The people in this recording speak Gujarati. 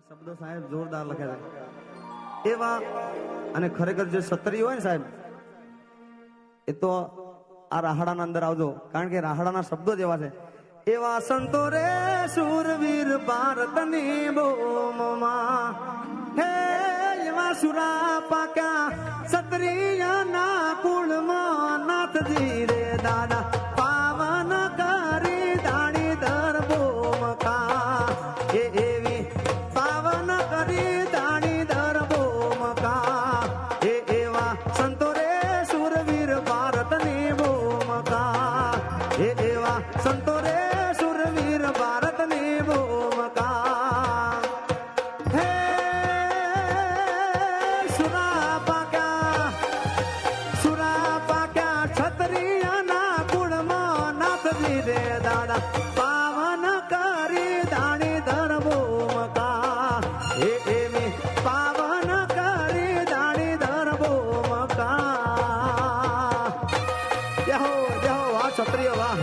શબ્દો સાહેબ જોરદાર લખ્યા છે એવા અને ખરેખર જે ક્ષત્રિય હોય ને સાહેબ એ તો આ રાહડાના અંદર આવજો કારણ કે રાહડાના શબ્દો જ એવા છે એવા સંતો રે શૂરવીર ભારતની બોમમાં હે એવા સુરા પાક્યા ક્ષત્રિયના કુળમાં નાથજી રે દાદા પાવન કરી દાણી દર બોમકા એ એવી પાવન કરી દાણી દર બોમકા એ એવા સંતો રે શૂરવીર ભારતની બોમકા એ એવા સંતો રે શૂરવીર ભારતની બોમકા હે સુરા પાક્યા ક્ષત્રિયના કુળમાં નાથજી રે દાદા પાવન કરી દાણી દર બોમકા એ એવી પાવન કરી દાણી દર બોમકા જય હો વાહ ક્ષત્રિય વાહ